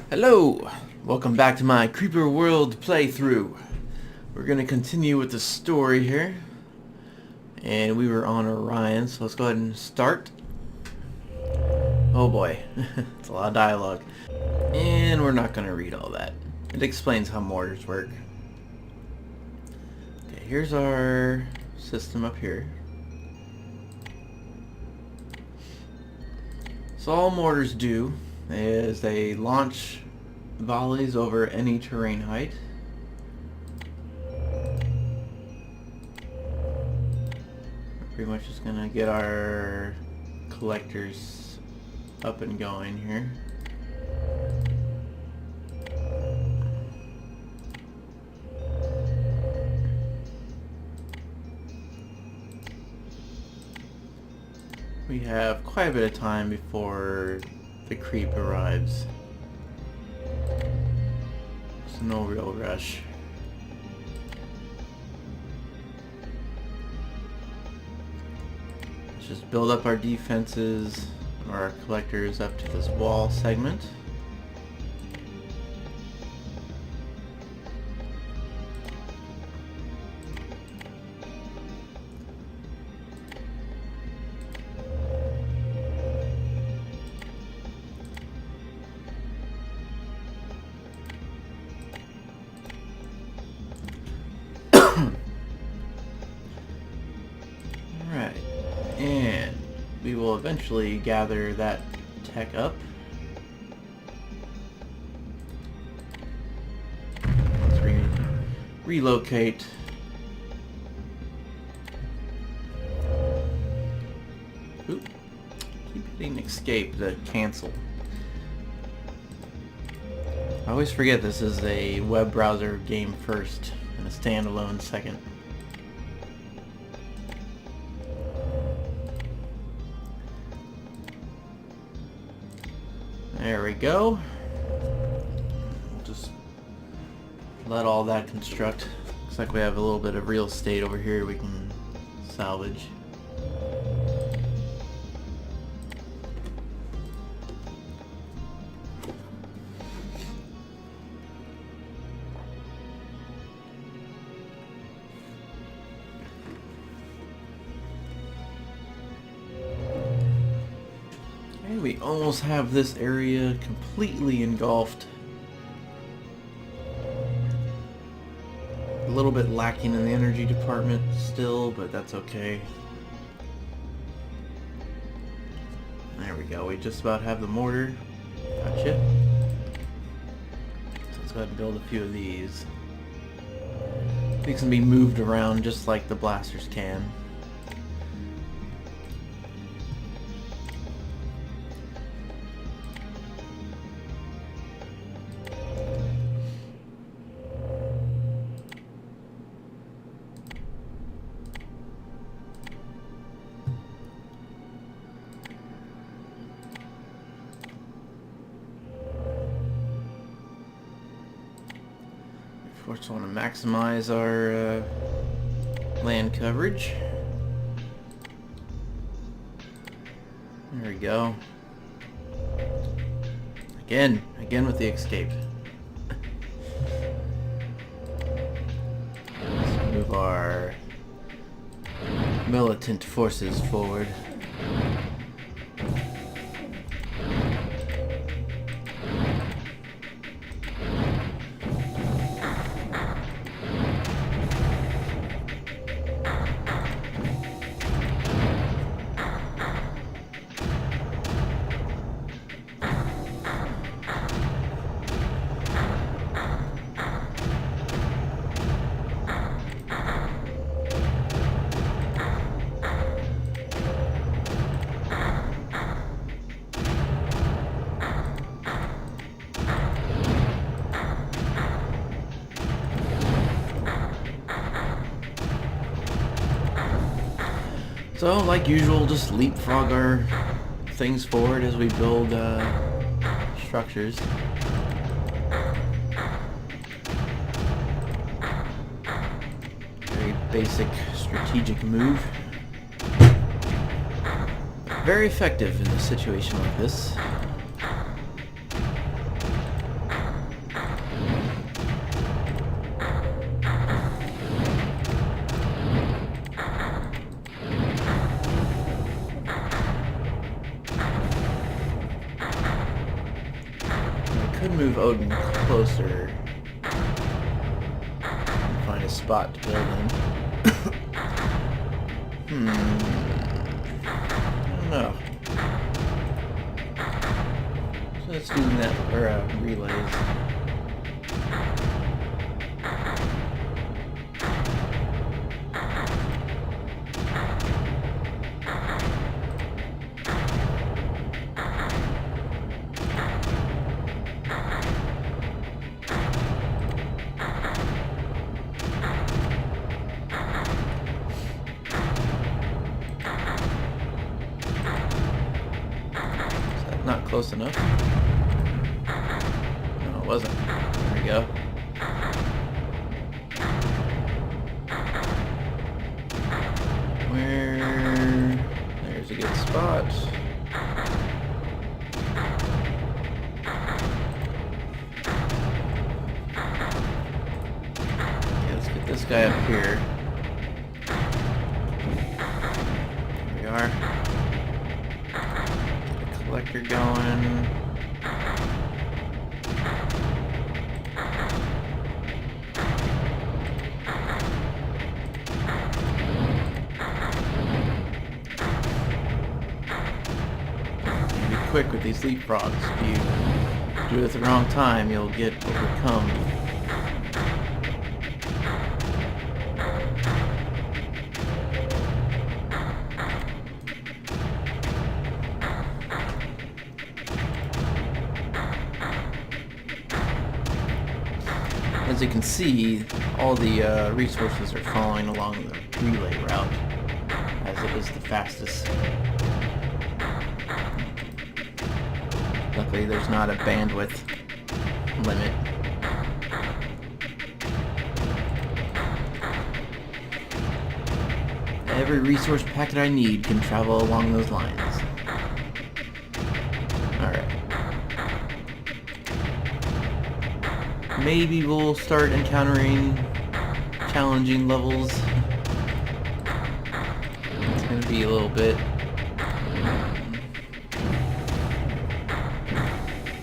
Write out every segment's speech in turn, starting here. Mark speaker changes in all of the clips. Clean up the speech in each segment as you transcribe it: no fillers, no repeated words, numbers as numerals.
Speaker 1: Hello! Welcome back to my Creeper World playthrough. We're going to continue with the story here. And we were on Orion, so let's go ahead and start. Oh boy, it's a lot of dialogue. And we're not going to read all that. It explains how mortars work. Okay, here's our system up here. So all mortars do is they launch volleys over any terrain height. Pretty much just gonna get our collectors up and going here. We have quite a bit of time before the creep arrives. So no real rush. Let's just build up our defenses or our collectors up to this wall segment. Alright, and we will eventually gather that tech up. Let's relocate. Oop. Keep hitting escape to cancel. I always forget this is a web browser game first and a standalone second. There we go. Just let all that construct. Looks like we have a little bit of real estate over here we can salvage. We almost have this area completely engulfed. A little bit lacking in the energy department still, but that's okay. There we go, we just about have the mortar. Gotcha. So let's go ahead and build a few of these. These can be moved around just like the blasters can. Of course, I want to maximize our land coverage. There we go. Again with the escape. Let's move our militant forces forward. So, like usual, just leapfrog our things forward as we build structures. Very basic strategic move. Very effective in a situation like this. Could move Odin closer. Find a spot to build in. I don't know. So let's do that, or relays. Not close enough. No, it wasn't. There we go. There's a good spot. Okay, let's get this guy up here. There we are. Collector going. Be quick with these leapfrogs. If you do it at the wrong time, you'll get overcome. As you can see, all the resources are following along the relay route, as it is the fastest. Luckily, there's not a bandwidth limit. Every resource packet I need can travel along those lines. Alright. Maybe we'll start encountering challenging levels. It's going to be a little bit.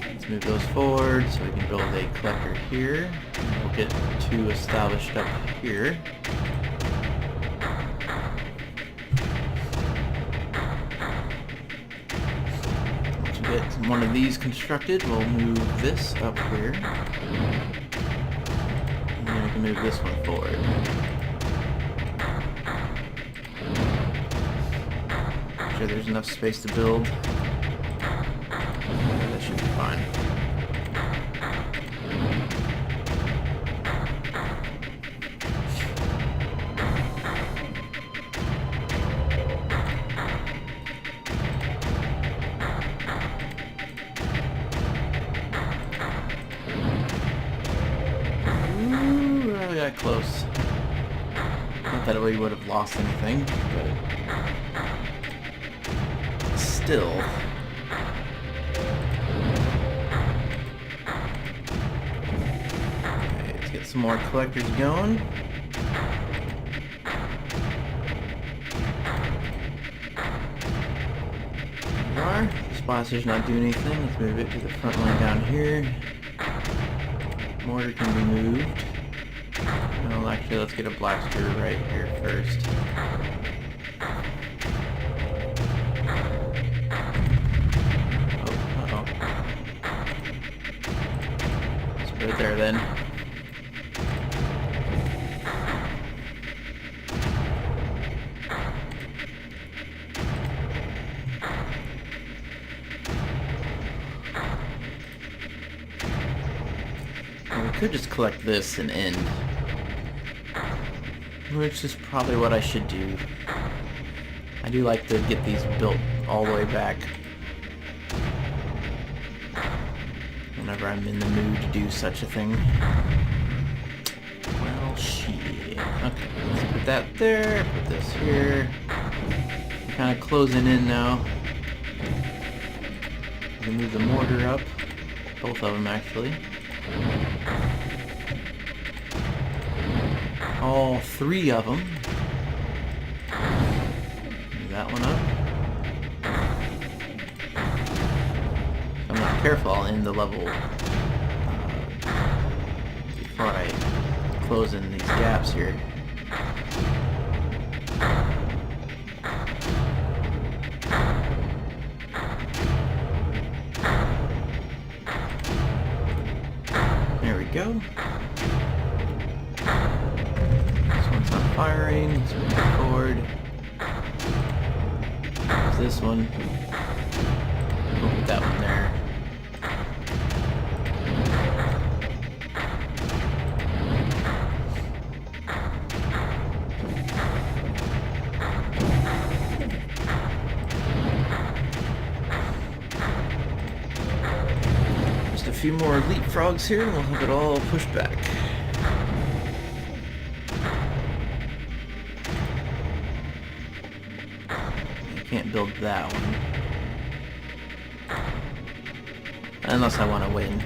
Speaker 1: Let's move those forward so we can build a collector here. We'll get two established up here. Once we get one of these constructed, we'll move this up here. And then we can move this one forward. Make sure there's enough space to build. That should be fine. Close. Not that we would have lost anything, but still. Okay, let's get some more collectors going. There we are. Sponsor's not doing anything. Let's move it to the front line down here. Mortar can be moved. Well, actually, let's get a blaster right here first. Oh, uh-oh. Let's put it there then. And we could just collect this and end. Which is probably what I should do. I do like to get these built all the way back whenever I'm in the mood to do such a thing. Well, shit. Okay, let's put that there, put this here. Kind of closing in now. We can move the mortar up. Both of them, actually. All three of them. Move that one up. If I'm not careful, I'll end the level before I close in these gaps here. There we go. This one's not firing. Let's move forward. There's this one. We'll put that one there. Just a few more leapfrogs here and we'll have it all pushed back. Can't build that one. Unless I want to win.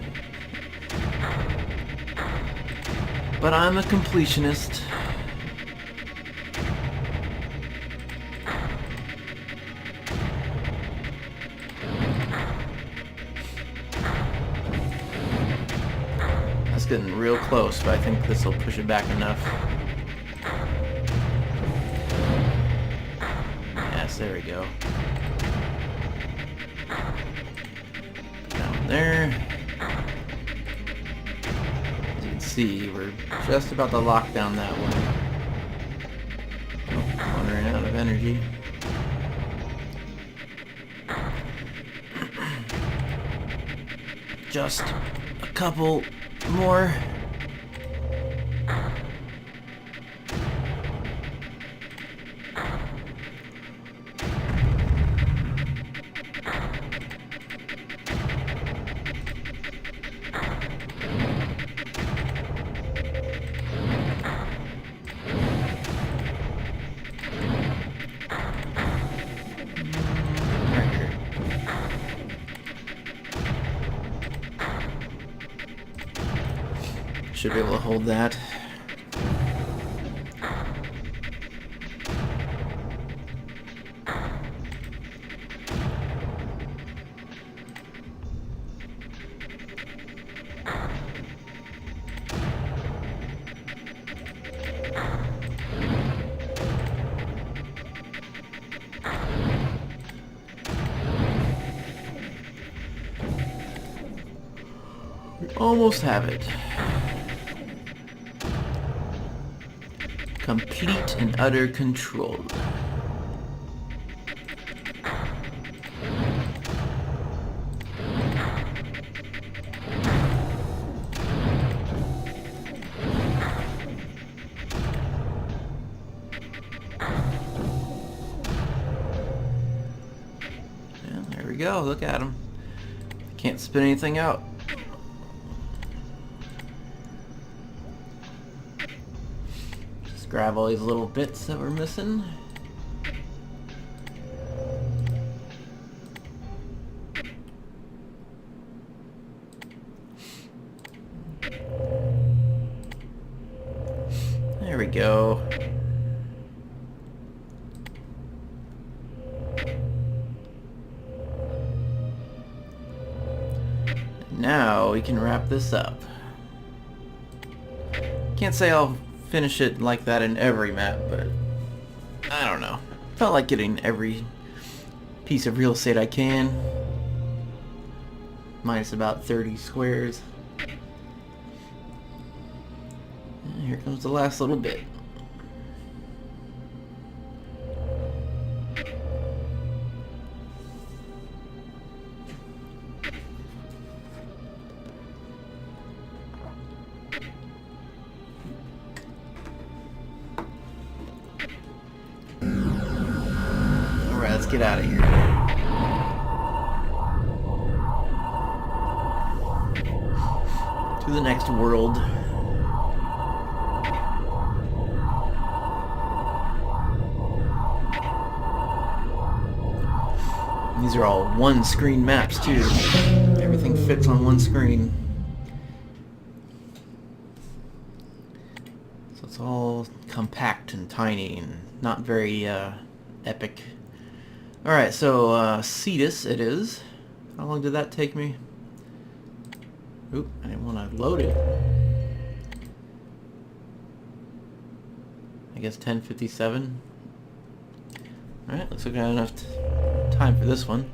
Speaker 1: But I'm a completionist. That's getting real close, but I think this will push it back enough. There we go. Down there. As you can see, we're just about to lock down that one. Oh, wandering out of energy. Just a couple more. Should be able to hold that. We almost have it. Complete and utter control. Yeah, there we go. Look at him. Can't spit anything out. Grab all these little bits that we're missing. There we go. Now we can wrap this up. Can't say I'll finish it like that in every map, but I don't know. Felt like getting every piece of real estate I can. Minus about 30 squares. And here comes the last little bit. Let's get out of here. To the next world. These are all one-screen maps too. Everything fits on one screen. So it's all compact and tiny and not very epic. Alright, so Cetus it is. How long did that take me? Oop, I didn't want to load it. I guess 10:57. Alright, looks like I got enough time for this one.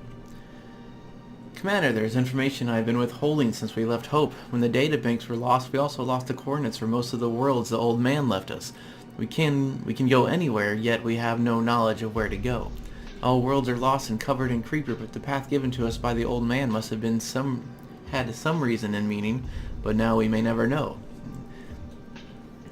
Speaker 1: Commander, there's information I've been withholding since we left Hope. When the data banks were lost, we also lost the coordinates for most of the worlds the old man left us. We can go anywhere, yet we have no knowledge of where to go. All worlds are lost and covered in creeper, but the path given to us by the old man must have been had some reason and meaning, but now we may never know.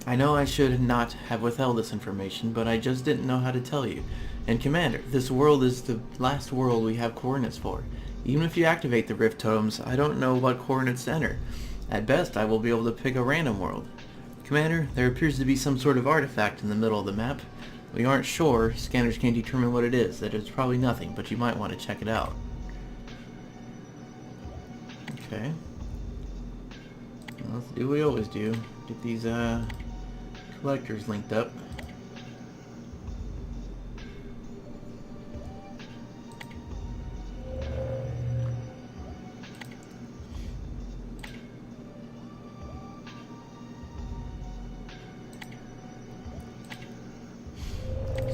Speaker 1: I know I should not have withheld this information, but I just didn't know how to tell you. And Commander, this world is the last world we have coordinates for. Even if you activate the rift totems, I don't know what coordinates to enter. At best, I will be able to pick a random world. Commander, there appears to be some sort of artifact in the middle of the map. We aren't sure. Scanners can't determine what it is. That is probably nothing, but you might want to check it out. Okay. Let's do what we always do. Get these collectors linked up.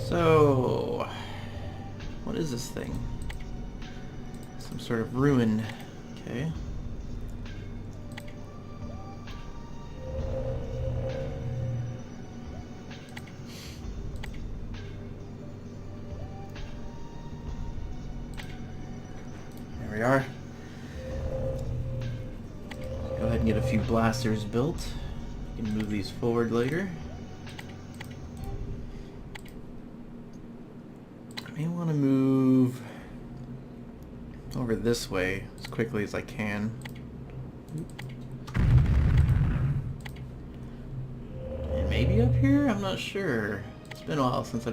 Speaker 1: So, what is this thing? Some sort of ruin. Okay. There we are. Go ahead and get a few blasters built. We can move these forward later. I want to move over this way as quickly as I can. And maybe up here? I'm not sure. It's been a while since I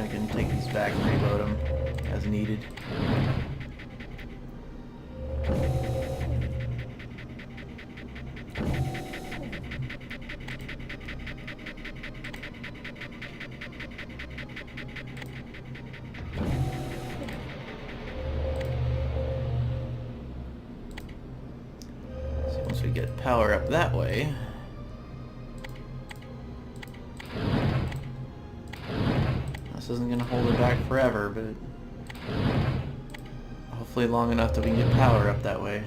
Speaker 1: can take these back and reload them as needed. So once we get power up that way, this isn't going to hold it back forever, but hopefully long enough that we can get power up that way.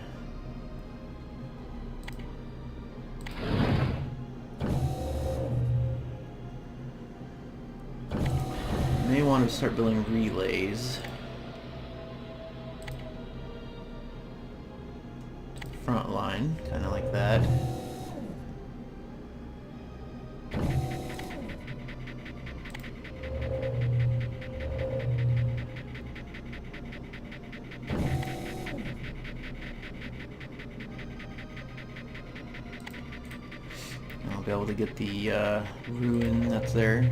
Speaker 1: May want to start building relays to the front line, kind of like that. I'll be able to get the ruin that's there.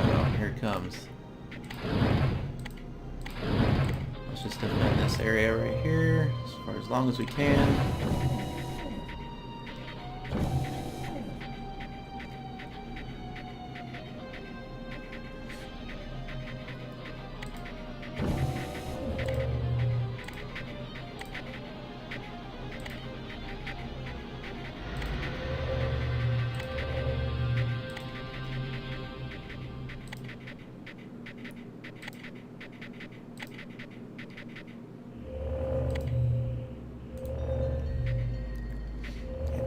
Speaker 1: Oh, here it comes. Let's defend this area right here for as long as we can.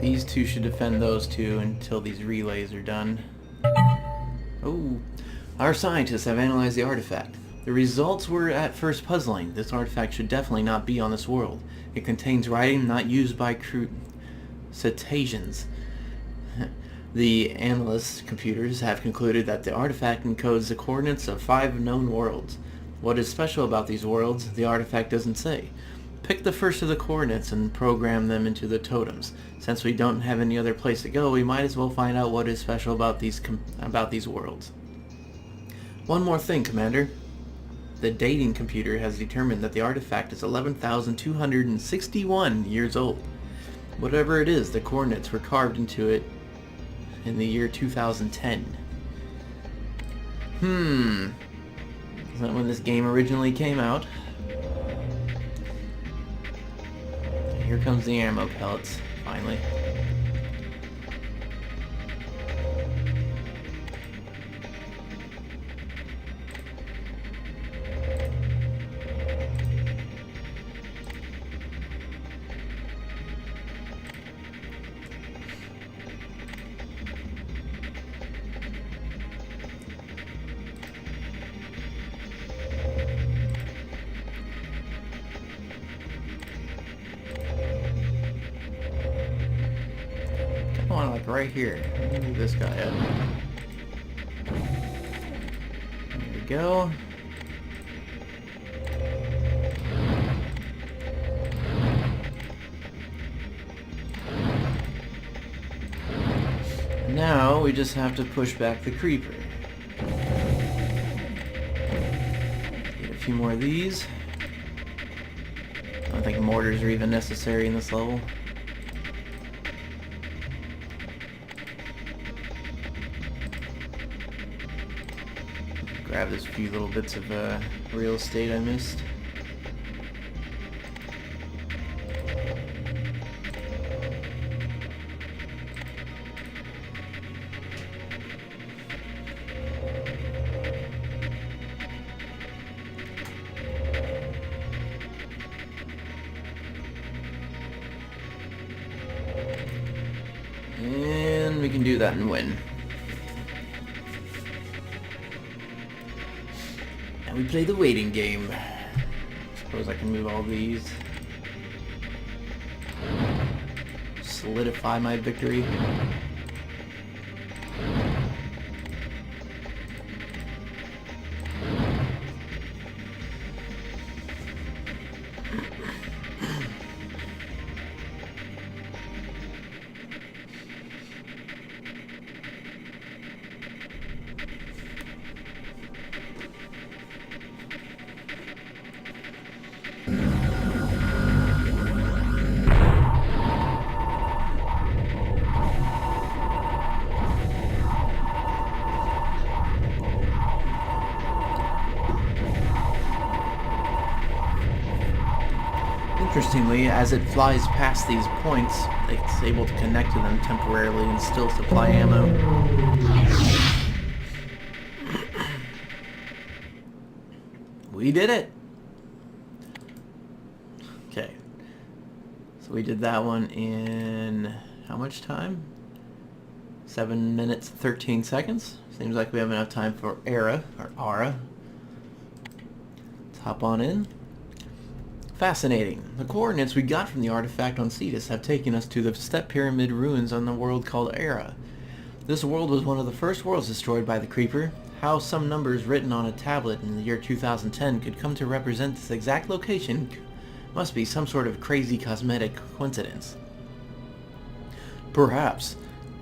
Speaker 1: These two should defend those two until these relays are done. Oh, our scientists have analyzed the artifact. The results were at first puzzling. This artifact should definitely not be on this world. It contains writing not used by cetaceans. The analysts' computers have concluded that the artifact encodes the coordinates of 5 known worlds. What is special about these worlds, the artifact doesn't say. Pick the first of the coordinates and program them into the totems. Since we don't have any other place to go, we might as well find out what is special about these worlds. One more thing, Commander. The dating computer has determined that the artifact is 11,261 years old. Whatever it is, the coordinates were carved into it in the year 2010. Is that when this game originally came out? Here comes the ammo pellets, finally. Come on, like right here. Move this guy up. There we go. Now we just have to push back the creeper. Get a few more of these. I don't think mortars are even necessary in this level. Grab those few little bits of real estate I missed. And we can do that and win. And we play the waiting game. Suppose I can move all these. Solidify my victory. Interestingly, as it flies past these points, it's able to connect to them temporarily and still supply ammo. We did it! Okay. So we did that one in how much time? 7 minutes, 13 seconds. Seems like we have enough time for Ara. Let's hop on in. Fascinating. The coordinates we got from the artifact on Cetus have taken us to the Step Pyramid ruins on the world called Era. This world was one of the first worlds destroyed by the Creeper. How some numbers written on a tablet in the year 2010 could come to represent this exact location must be some sort of crazy cosmetic coincidence. Perhaps.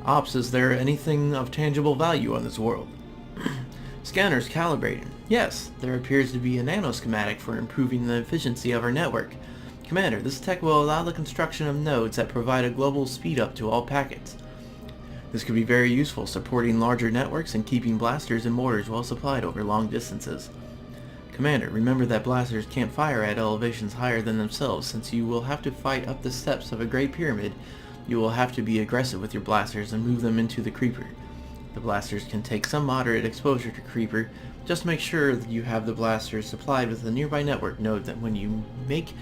Speaker 1: Ops, is there anything of tangible value on this world? Scanners calibrated. Yes, there appears to be a nanoschematic for improving the efficiency of our network. Commander, this tech will allow the construction of nodes that provide a global speed-up to all packets. This could be very useful, supporting larger networks and keeping blasters and mortars well supplied over long distances. Commander, remember that blasters can't fire at elevations higher than themselves. Since you will have to fight up the steps of a great pyramid, you will have to be aggressive with your blasters and move them into the creeper. The blasters can take some moderate exposure to creeper. Just make sure that you have the blasters supplied with a nearby network node that when you make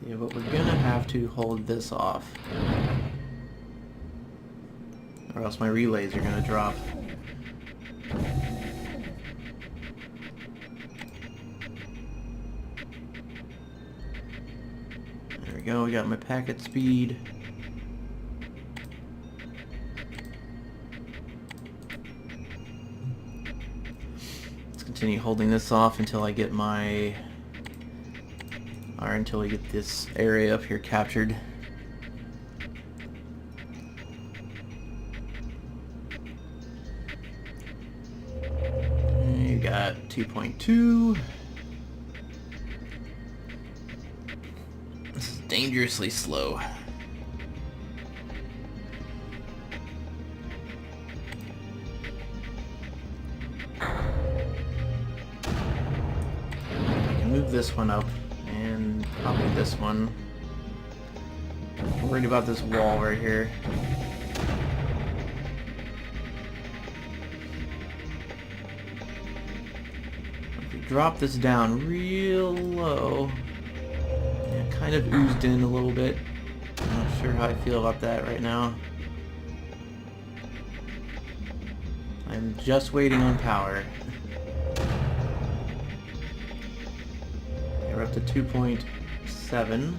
Speaker 1: yeah, but we're gonna have to hold this off, or else my relays are gonna drop. There we go, we got my packet speed. Let's continue holding this off until I get my... or until we get this area up here captured. You got 2.2. This is dangerously slow. I can move this one up. And probably this one. I'm worried about this wall right here. If we drop this down real low, yeah, it kind of oozed in a little bit. I'm not sure how I feel about that right now. I'm just waiting on power. We're up to 2.7.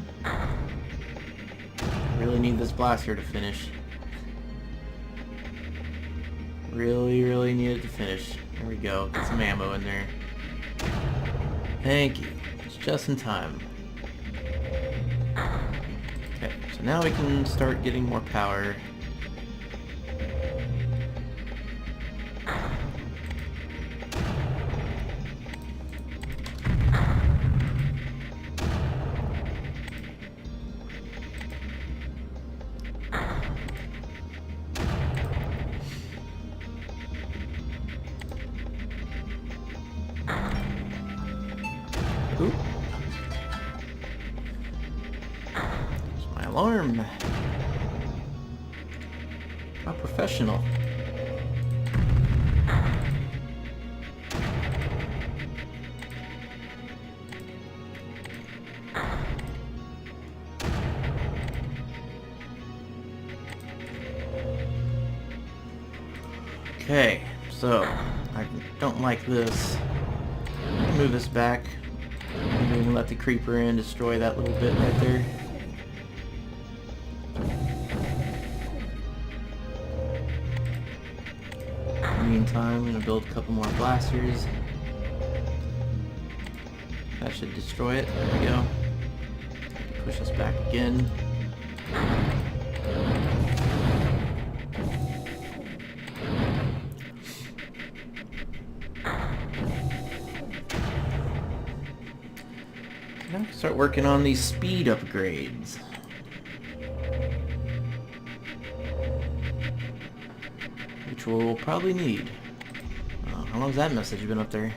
Speaker 1: Really need this blaster to finish. Really need it to finish. There we go. Get some ammo in there. Thank you. Let's Just in time. Okay, so now we can start getting more power. Ooh. There's my alarm. How professional. Okay, so I don't like this. Move this back. Maybe we can let the creeper in, destroy that little bit right there. In the meantime, I'm going to build a couple more blasters. That should destroy it. There we go. Push this back again. Now start working on these speed upgrades. Which we'll probably need. How long's that message been up there?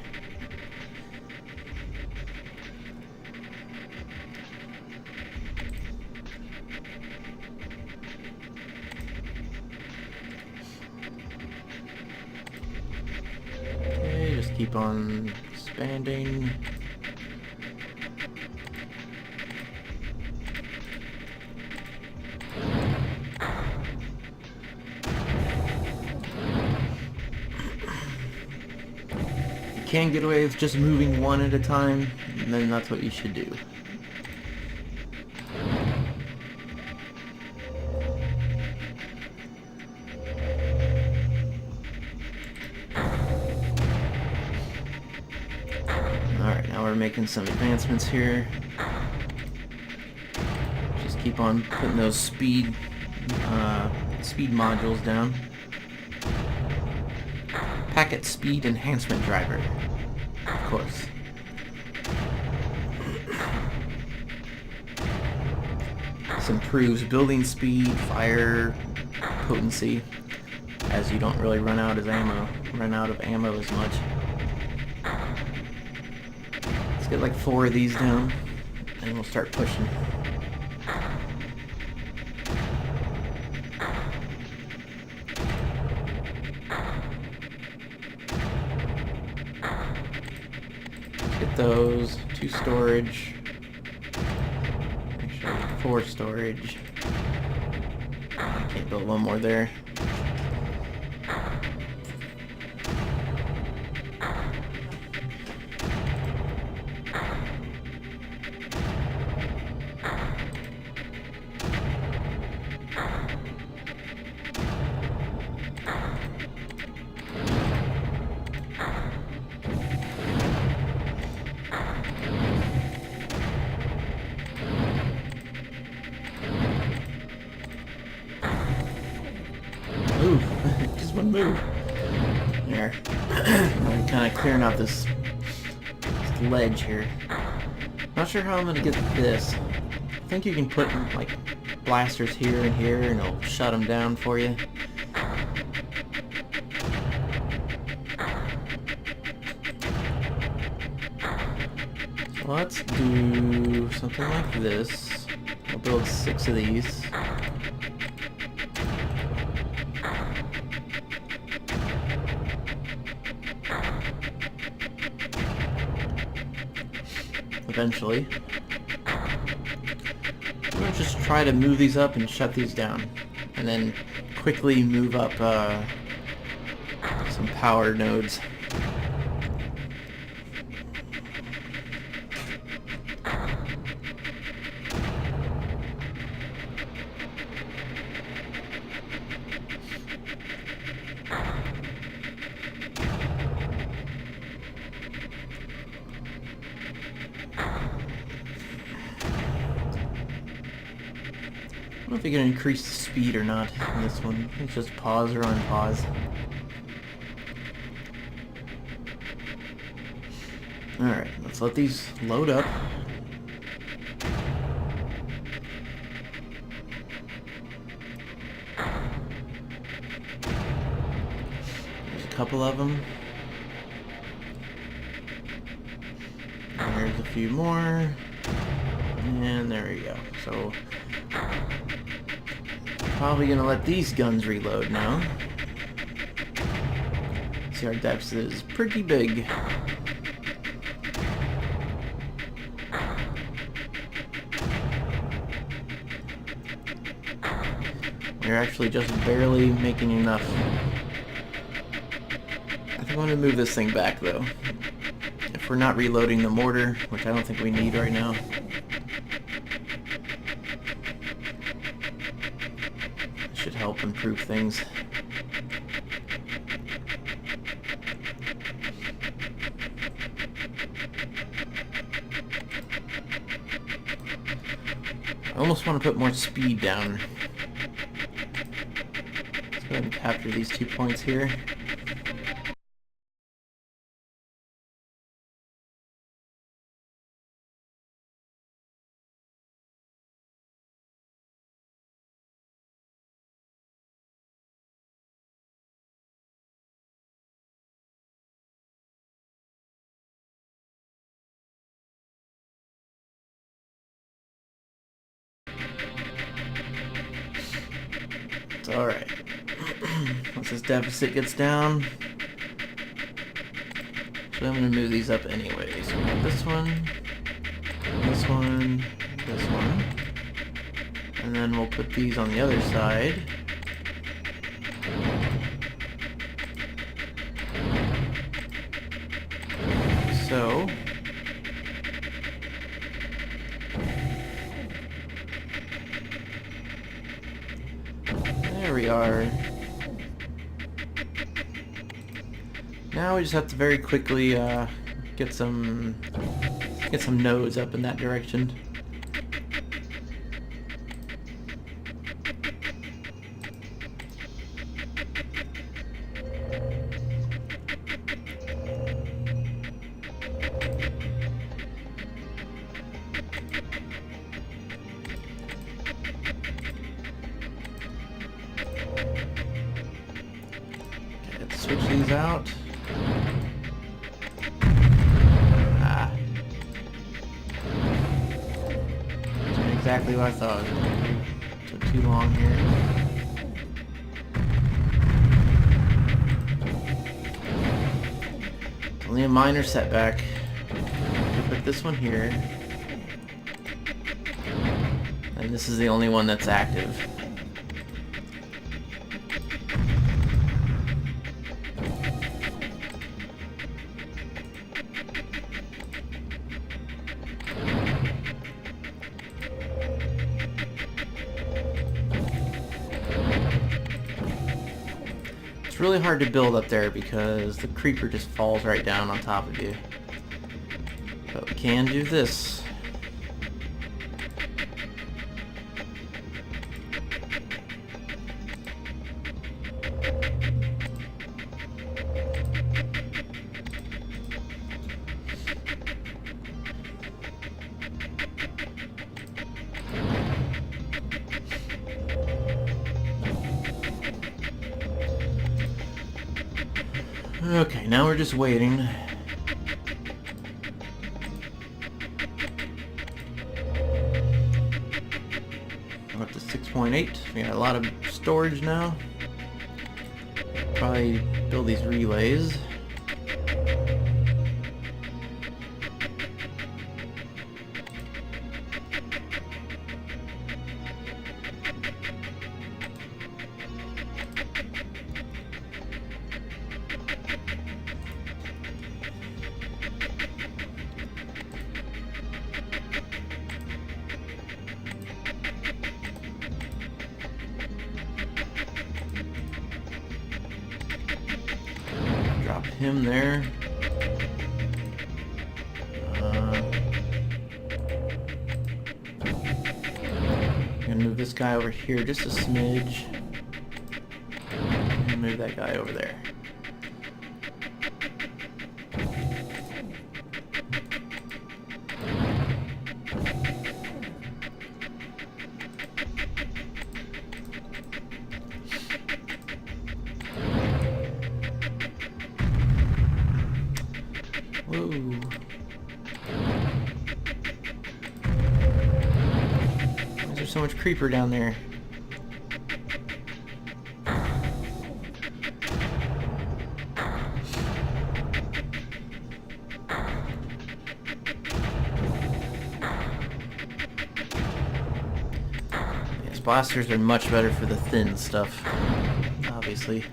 Speaker 1: Okay, just keep on expanding. Can get away with just moving one at a time, and then that's what you should do. Alright, now we're making some advancements here. Just keep on putting those speed modules down. Packet speed enhancement driver. Of course. This improves building speed, fire potency, as you don't really run out of ammo as much. Let's get like 4 of these down, and we'll start pushing. Get those, 2 storage, actually 4 storage. I can't build one more there. Move. Just one move. There. I'm kind of clearing out this ledge here. Not sure how I'm gonna get this. I think you can put like blasters here and here, and it'll shut them down for you. So let's do something like this. I'll build 6 of these. Eventually. I'm going to just try to move these up and shut these down, and then quickly move up some power nodes. don't know if you can increase the speed or not in this one. It's just pause or unpause. Alright, let's let these load up. There's a couple of them. And there's a few more. And there we go. So, probably gonna let these guns reload now. See, our depth is pretty big. We're actually just barely making enough. I think I'm gonna move this thing back though. If we're not reloading the mortar, which I don't think we need right now. Should help improve things. I almost want to put more speed down. Let's go ahead and capture these 2 points here. Alright. Once this deficit gets down, so I'm going to move these up anyway. So we have this one, this one, this one, and then we'll put these on the other side. So, there we are. Now we just have to very quickly get some nodes up in that direction. Okay, let's switch these out. Exactly what I thought. It took too long here. It's only a minor setback. We'll put this one here. And this is the only one that's active. It's really hard to build up there because the creeper just falls right down on top of you. But we can do this. Okay, now we're just waiting. I'm up to 6.8. We got a lot of storage now. Probably build these relays. Drop him there. I'm gonna move this guy over here just a smidge. And move that guy over there. Whoa. Why is there so much creeper down there? Yes, blasters are much better for the thin stuff, obviously.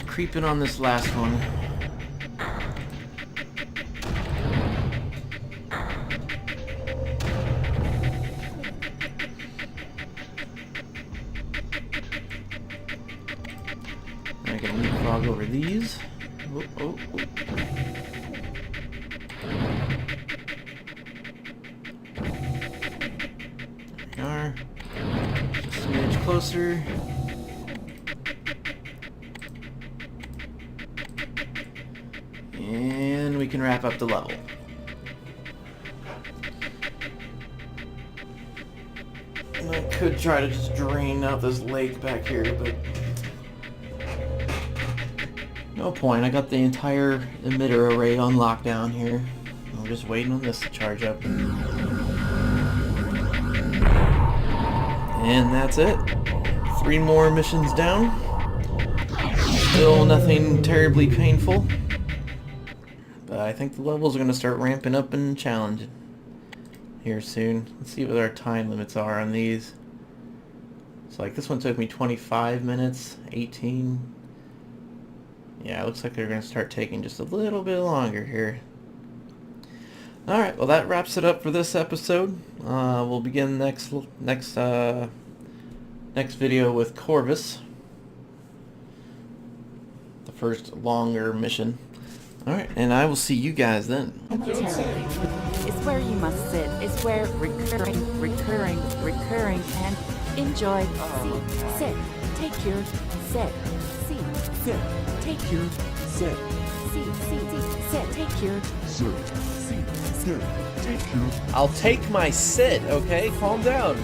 Speaker 1: Creeping on this last one. I can leapfrog over these. Oh, oh, oh. There we are. Just a smidge closer. And we can wrap up the level. And I could try to just drain out this lake back here, but no point. I got the entire emitter array on lockdown here. I'm just waiting on this to charge up. And that's it. 3 more missions down. Still nothing terribly painful. But I think the levels are going to start ramping up and challenging here soon. Let's see what our time limits are on these. So like this one took me 25 minutes, 18. Yeah, it looks like they're going to start taking just a little bit longer here. Alright, well that wraps it up for this episode. We'll begin next video with Corvus. The first longer mission. Alright, and I will see you guys then.
Speaker 2: It's where you must sit. It's where recurring, and enjoy. Sit. Take your sit. Sit. Take your sit. Sit. Take your sit. Take your.
Speaker 1: I'll take my sit, okay? Calm down.